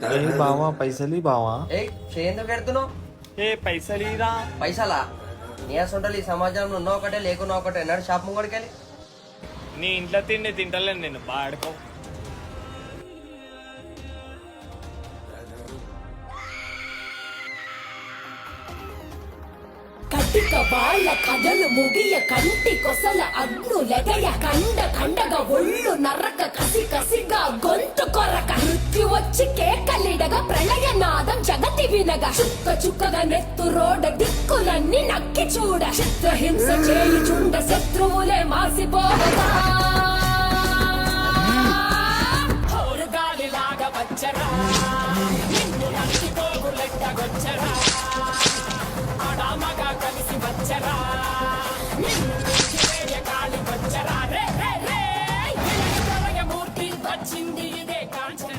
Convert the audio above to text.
ఏ బావా పైసలి బావా ఏ ఎందుకు పెడుతున్నావు ఏ పైసలీరా పైసలా నీ అసలు ఈ సమాజంలో ఉన్న ఒకటే లేకున్నా ఒకటే అన్నాడు షాప్ ముంగడికి వెళ్ళి నీ ఇంట్లో తిండి తింటలేను నేను బాడుకో. కటిక వాళ్ళ కథలు ముగియ కంటి కొసల అగ్ను లెగయ కండ కండగా ఒళ్ళు నరక కసి కసిగా గొంతు కొరక మృత్యు వచ్చి కేకలిడగా ప్రళయ నాదం జగతి వినగా చుక్క చుక్కగా నెత్తు రోడ దిక్కులన్నీ నక్కి చూడ చిత్రహింస చేయి చుండ శత్రువులే మాసిపోవగా గాలిలాగా వచ్చరా నిన్ను నచ్చి పోగులెట్టగొచ్చరా ఆడామగా కలిసి వచ్చరా నిన్ను గాలి వచ్చరా రే రే రే మూర్తి వచ్చింది